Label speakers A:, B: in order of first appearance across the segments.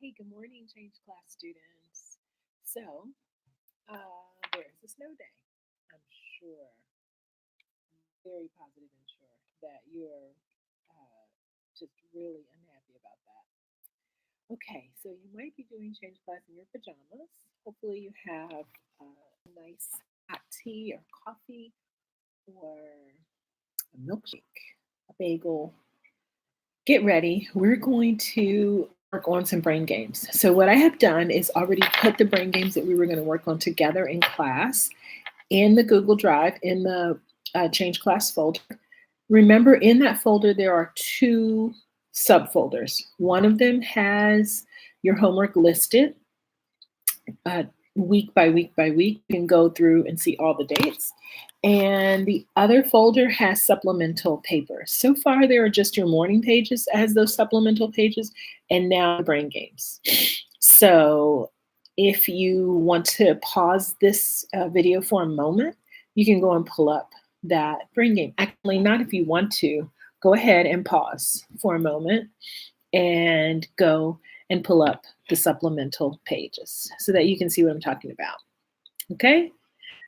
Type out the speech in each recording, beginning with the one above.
A: Hey, good morning, Change Class students. So, there's a snow day. I'm sure, very positive and sure that you're just really unhappy about that. Okay, so you might be doing Change Class in your pajamas. Hopefully, you have a nice hot tea or coffee or a milkshake, a bagel. Get ready. We're going to work on some brain games. So, what I have done is already put the brain games that we were going to work on together in class in the Google Drive in the Change Class folder. Remember, in that folder, there are two subfolders. One of them has your homework listed uh, week by week by week. You can go through and see all the dates. And the other folder has supplemental papers. So far, there are just your morning pages as those supplemental pages, and now brain games. So if you want to pause this video for a moment, you can go and pull up that brain game. Actually, not if you want to. Go ahead and pause for a moment and go and pull up the supplemental pages so that you can see what I'm talking about. Okay?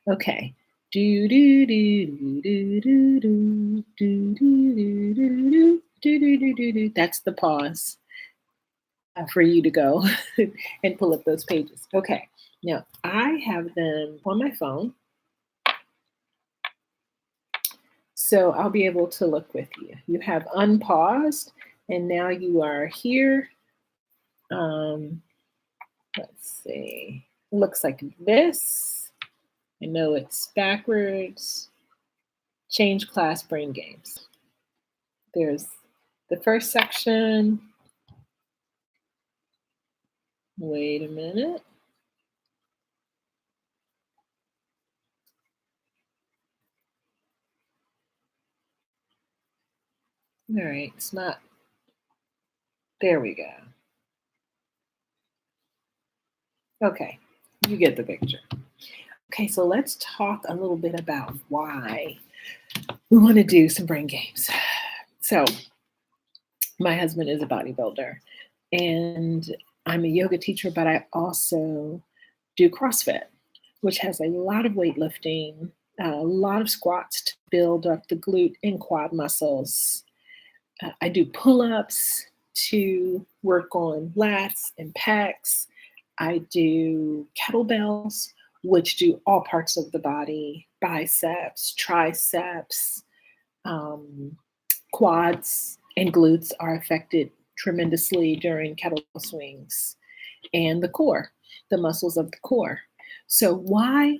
A: Okay. Do do do do do do do do do do do do do do. That's the pause for you to go and pull up those pages. Okay. Now I have them on my phone, so I'll be able to look with you. You have unpaused, and now you are here. Let's see. It looks like this. I know it's backwards. Change class brain games. There's the first section. Wait a minute. All right, it's not. There we go. Okay, you get the picture. Okay, so let's talk a little bit about why we want to do some brain games. So, my husband is a bodybuilder, and I'm a yoga teacher, but I also do CrossFit, which has a lot of weightlifting, a lot of squats to build up the glute and quad muscles. I do pull ups to work on lats and pecs. I do kettlebells, which do all parts of the body, biceps, triceps, um, quads, and glutes are affected tremendously during kettlebell swings, and the core, the muscles of the core. So, why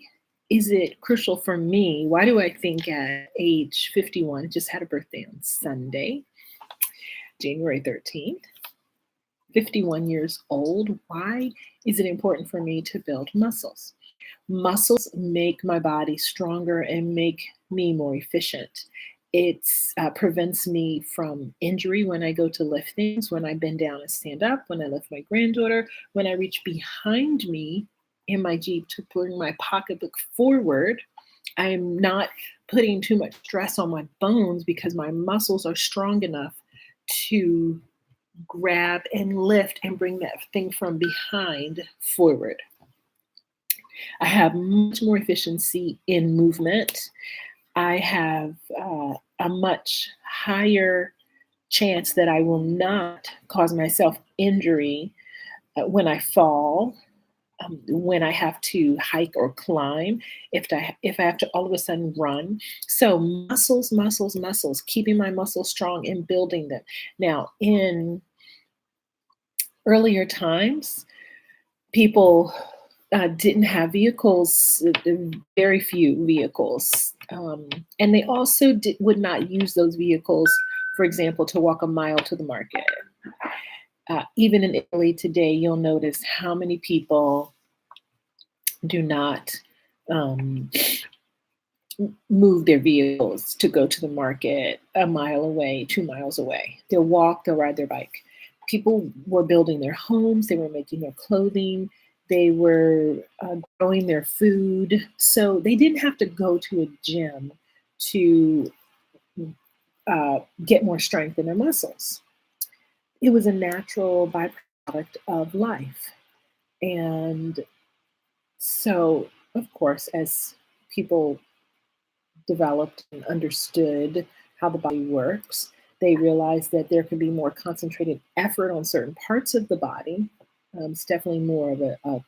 A: is it crucial for me? Why do I think at age 51, just had a birthday on Sunday, January 13th, 51 years old, why is it important for me to build muscles? Muscles make my body stronger and make me more efficient. It prevents me from injury when I go to lift things, when I bend down and stand up, when I lift my granddaughter, when I reach behind me in my Jeep to bring my pocketbook forward. I'm not putting too much stress on my bones because my muscles are strong enough to grab and lift and bring that thing from behind forward. I have much more efficiency in movement. I have a much higher chance that I will not cause myself injury when I fall, when I have to hike or climb, if I have to all of a sudden run. So muscles, muscles, muscles, keeping my muscles strong and building them. Now, in earlier times, people didn't have vehicles, very few vehicles. And they also would not use those vehicles, for example, to walk a mile to the market. Even in Italy today, you'll notice how many people do not move their vehicles to go to the market a mile away, 2 miles away. They'll walk, they'll ride their bike. People were building their homes, they were making their clothing, they were growing their food. So they didn't have to go to a gym to get more strength in their muscles. It was a natural byproduct product of life. And so, of course, as people developed and understood how the body works, they realized that there could be more concentrated effort on certain parts of the body. It's definitely more of a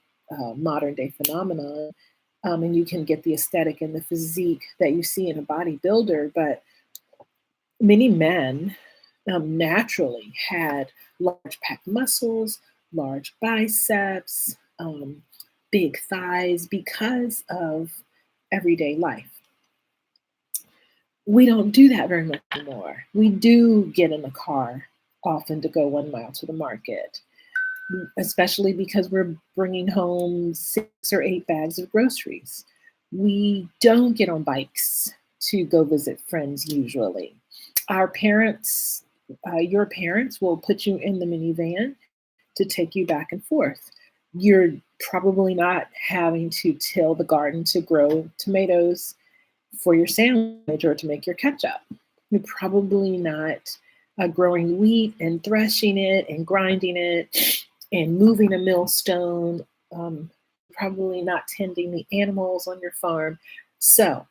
A: modern day phenomenon. And you can get the aesthetic and the physique that you see in a bodybuilder, but many men naturally had large packed muscles, large biceps, big thighs because of everyday life. We don't do that very much anymore. We do get in the car often to go 1 mile to the market, especially because we're bringing home 6 or 8 bags of groceries. We don't get on bikes to go visit friends usually. Our parents, your parents will put you in the minivan to take you back and forth. You're probably not having to till the garden to grow tomatoes for your sandwich or to make your ketchup. You're probably not growing wheat and threshing it and grinding it and moving a millstone. Probably not tending the animals on your farm. So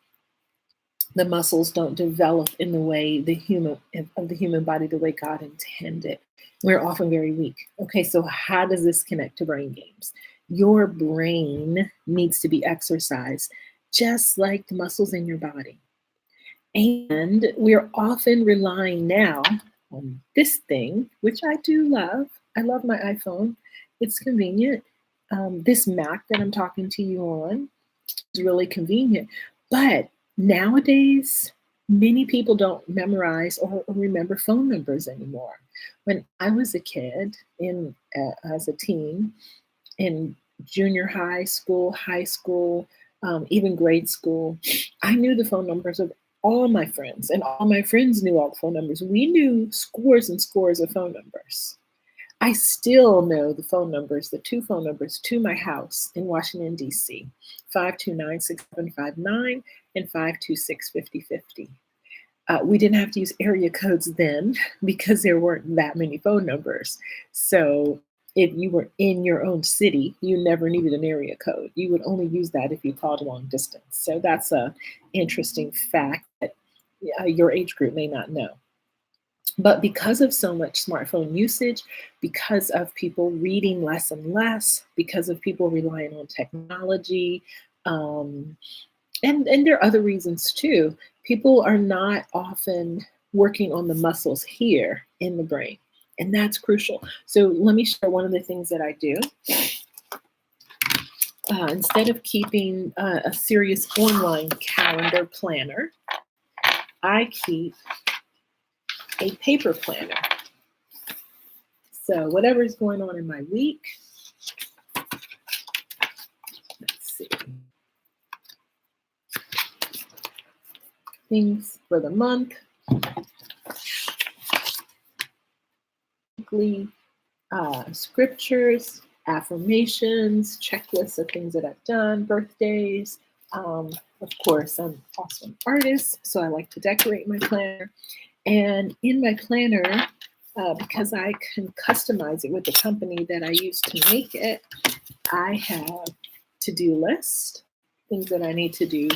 A: the muscles don't develop in the way of the human body the way God intended. We're often very weak. Okay, so how does this connect to brain games? Your brain needs to be exercised just like the muscles in your body. And we're often relying now on this thing, which I do love. I love my iPhone. It's convenient. This Mac that I'm talking to you on is really convenient. But nowadays, many people don't memorize or remember phone numbers anymore. When I was a kid, as a teen, in junior high school, even grade school, I knew the phone numbers of all my friends, and all my friends knew all the phone numbers. We knew scores and scores of phone numbers. I still know the phone numbers, the 2 phone numbers to my house in Washington, D.C., 529-6759 and 526-5050. We didn't have to use area codes then because there weren't that many phone numbers. So if you were in your own city, you never needed an area code. You would only use that if you called long distance. So that's an interesting fact that your age group may not know. But because of so much smartphone usage, because of people reading less and less, because of people relying on technology, and there are other reasons too, people are not often working on the muscles here in the brain. And that's crucial. So let me share one of the things that I do. Instead of keeping a serious online calendar planner, I keep a paper planner. So whatever's going on in my week, let's see, things for the month, weekly scriptures, affirmations, checklists of things that I've done, birthdays. Of course, I'm also an artist, so I like to decorate my planner. And in my planner, because I can customize it with the company that I use to make it, I have to-do list, things that I need to do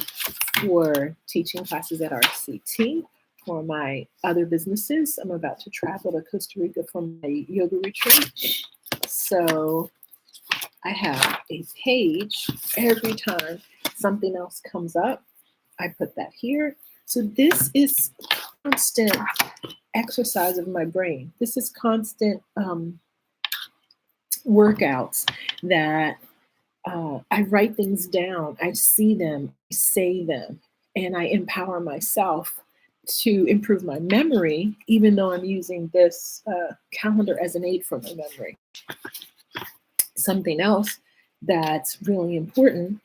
A: for teaching classes at RCT, for my other businesses. I'm about to travel to Costa Rica for my yoga retreat. So I have a page every time something else comes up. I put that here. So this is constant exercise of my brain. This is constant workouts that I write things down. I see them, I say them, and I empower myself to improve my memory, even though I'm using this calendar as an aid for my memory. Something else that's really important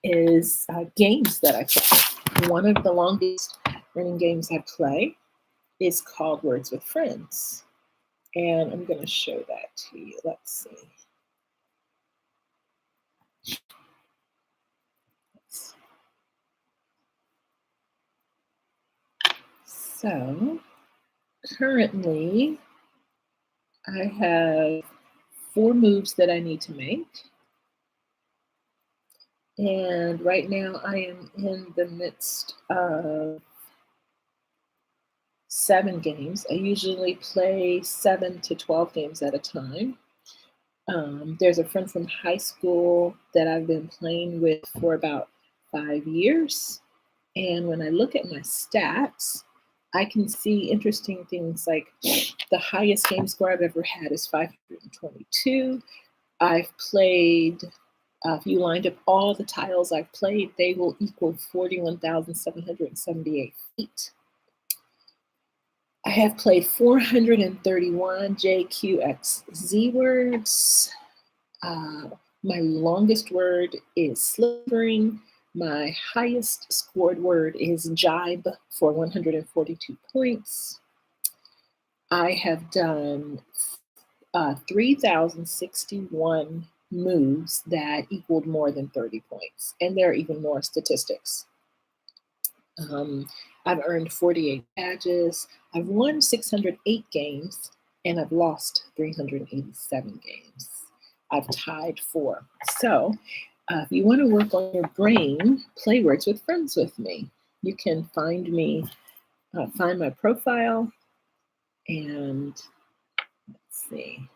A: is games that I play. One of the longest running games I play is called Words with Friends. And I'm going to show that to you. Let's see. So currently I have 4 moves that I need to make. And right now I am in the midst of 7 games. I usually play 7 to 12 games at a time. There's a friend from high school that I've been playing with for about 5 years. And when I look at my stats, I can see interesting things like the highest game score I've ever had is 522. I've played, if you lined up all the tiles I've played, they will equal 41,778 feet. I have played 431 JQXZ words. My longest word is slivering. My highest scored word is jibe for 142 points. I have done 3,061 moves that equaled more than 30 points. And there are even more statistics. I've earned 48 badges. I've won 608 games, and I've lost 387 games. I've tied 4. So if you want to work on your brain, play Words with Friends with me. You can find me, find my profile, and let's see,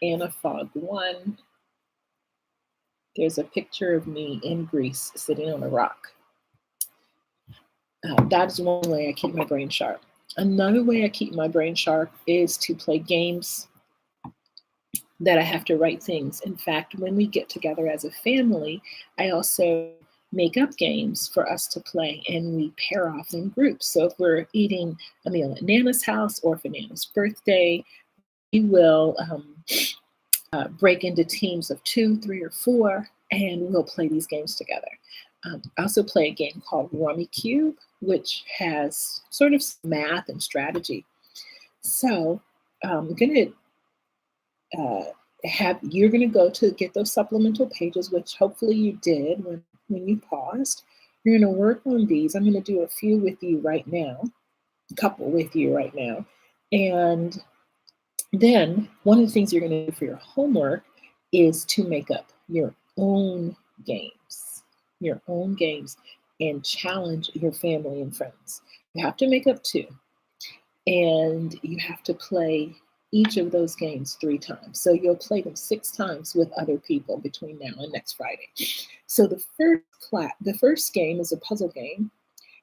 A: Anna Fogg 1. There's a picture of me in Greece sitting on a rock. That is one way I keep my brain sharp. Another way I keep my brain sharp is to play games that I have to write things. In fact, when we get together as a family, I also make up games for us to play, and we pair off in groups. So if we're eating a meal at Nana's house or for Nana's birthday, we will break into teams of 2, 3, or 4, and we'll play these games together. I also play a game called Rummy Cube, which has sort of math and strategy. So I'm going to you're going to go to get those supplemental pages, which hopefully you did when you paused. You're going to work on these. I'm going to do a few with you right now, a couple with you right now. And then one of the things you're going to do for your homework is to make up your own games and challenge your family and friends. You have to make up 2, and you have to play each of those games 3 times. So you'll play them 6 times with other people between now and next Friday. So the first game is a puzzle game,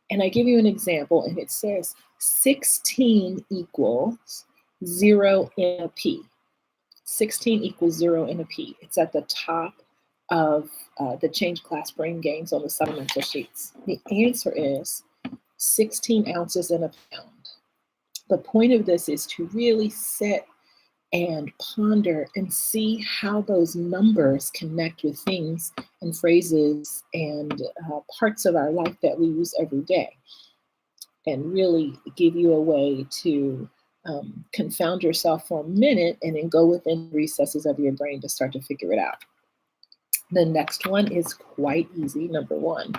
A: and I give you an example, and it says 16 equals 0 in a P. 16 equals 0 in a P. It's at the top of the Change Class Brain Games on the supplemental sheets. The answer is 16 ounces in a pound. The point of this is to really sit and ponder and see how those numbers connect with things and phrases and parts of our life that we use every day, and really give you a way to confound yourself for a minute and then go within the recesses of your brain to start to figure it out. The next one is quite easy. Number 1,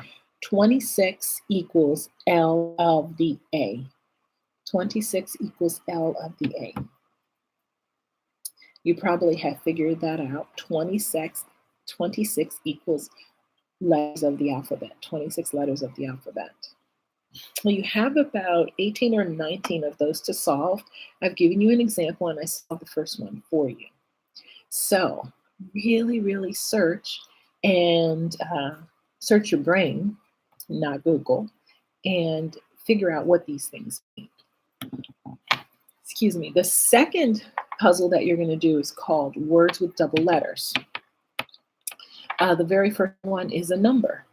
A: 26 equals L of the A. 26 equals L of the A. You probably have figured that out. 26 equals letters of the alphabet, 26 letters of the alphabet. Well, you have about 18 or 19 of those to solve. I've given you an example, and I solved the first one for you. So really, really search and search your brain, not Google, and figure out what these things mean. Excuse me. The second puzzle that you're going to do is called Words with Double Letters. The very first one is a number.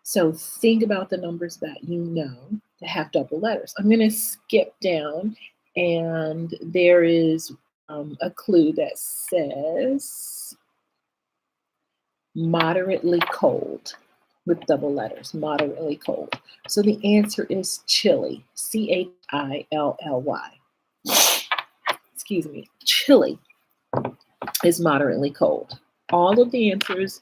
A: So think about the numbers that you know that have double letters. I'm going to skip down, and there is a clue that says moderately cold with double letters, moderately cold. So the answer is chilly, Chilly. Excuse me, chilly is moderately cold. All of the answers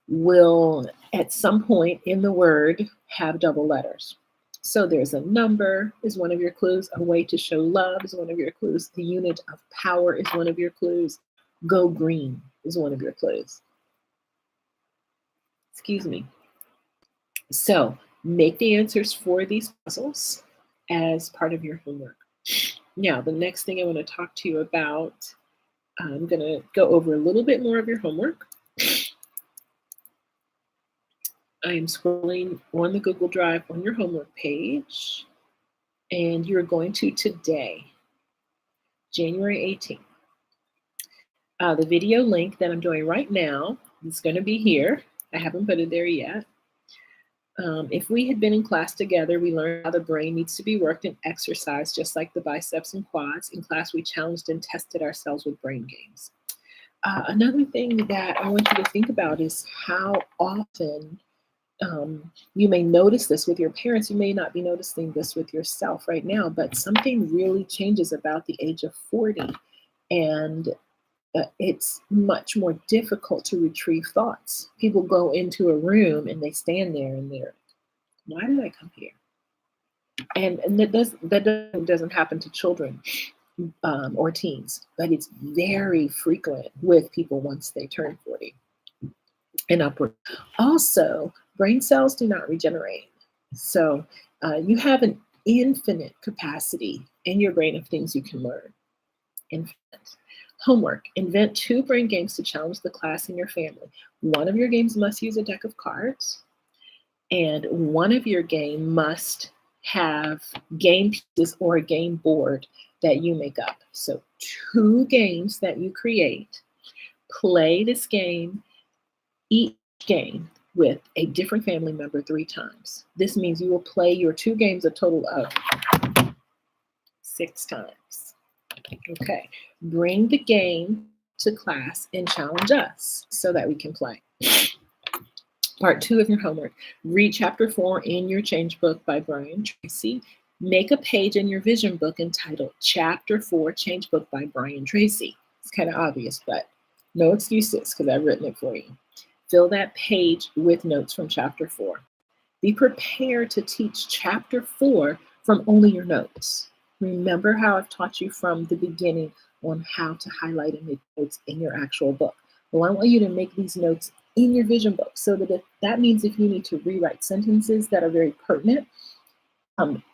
A: will, at some point in the word, have double letters. So there's a number is one of your clues. A way to show love is one of your clues. The unit of power is one of your clues. Go green is one of your clues. Excuse me. So make the answers for these puzzles as part of your homework. Now, the next thing I want to talk to you about, I'm going to go over a little bit more of your homework. I am scrolling on the Google Drive on your homework page, and you're going to today, January 18th. The video link that I'm doing right now is going to be here. I haven't put it there yet. If we had been in class together, we learned how the brain needs to be worked and exercised, just like the biceps and quads. In class, we challenged and tested ourselves with brain games. Another thing that I want you to think about is how often you may notice this with your parents. You may not be noticing this with yourself right now, but something really changes about the age of 40, and it's much more difficult to retrieve thoughts. People go into a room and they stand there and they're, why did I come here? And that doesn't happen to children or teens, but it's very frequent with people once they turn 40 and upward. Also, brain cells do not regenerate. So you have an infinite capacity in your brain of things you can learn. Infinite. Homework. Invent 2 brain games to challenge the class and your family. One of your games must use a deck of cards, and one of your game must have game pieces or a game board that you make up. So 2 games that you create. Play this game, each game with a different family member 3 times. This means you will play your 2 games a total of 6 times. Okay, bring the game to class and challenge us so that we can play. Part 2 of your homework. Read chapter 4 in your change book by Brian Tracy. Make a page in your vision book entitled Chapter 4 Change Book by Brian Tracy. It's kind of obvious, but no excuses because I've written it for you. Fill that page with notes from chapter 4. Be prepared to teach chapter 4 from only your notes. Remember how I've taught you from the beginning on how to highlight and make notes in your actual book. Well, I want you to make these notes in your vision book so that means if you need to rewrite sentences that are very pertinent,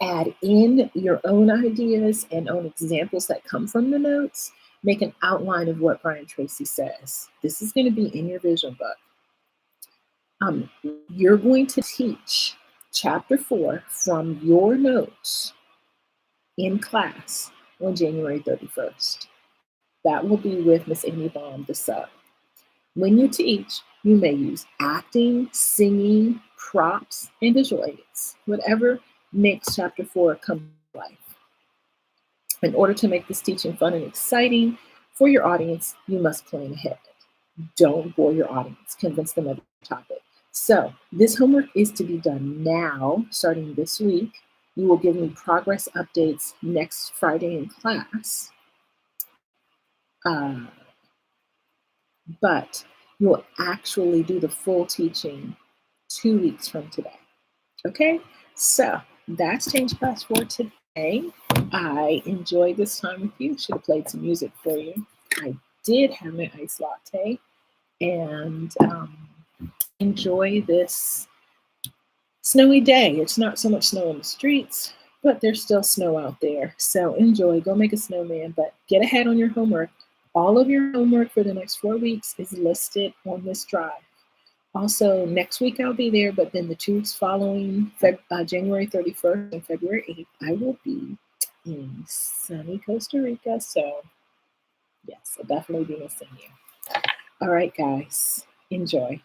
A: add in your own ideas and own examples that come from the notes, make an outline of what Brian Tracy says. This is going to be in your vision book. You're going to teach chapter 4 from your notes in class on January 31st. That will be with Miss Amy Baum, the sub. When you teach, you may use acting, singing, props, and visual aids, whatever makes chapter 4 come to life. In order to make this teaching fun and exciting for your audience, you must plan ahead. Don't bore your audience, convince them of the topic. So this homework is to be done now, starting this week. You will give me progress updates next Friday in class. But you'll actually do the full teaching 2 weeks from today. Okay? So that's Change Class for today. I enjoyed this time with you. Should have played some music for you. I did have my iced latte and enjoy this snowy day. It's not so much snow on the streets, but there's still snow out there. So enjoy, go make a snowman, but get ahead on your homework. All of your homework for the next 4 weeks is listed on this drive. Also, next week I'll be there, but then the 2 weeks following, January 31st and February 8th, I will be in sunny Costa Rica. So yes, I'll definitely be missing you. All right, guys, enjoy.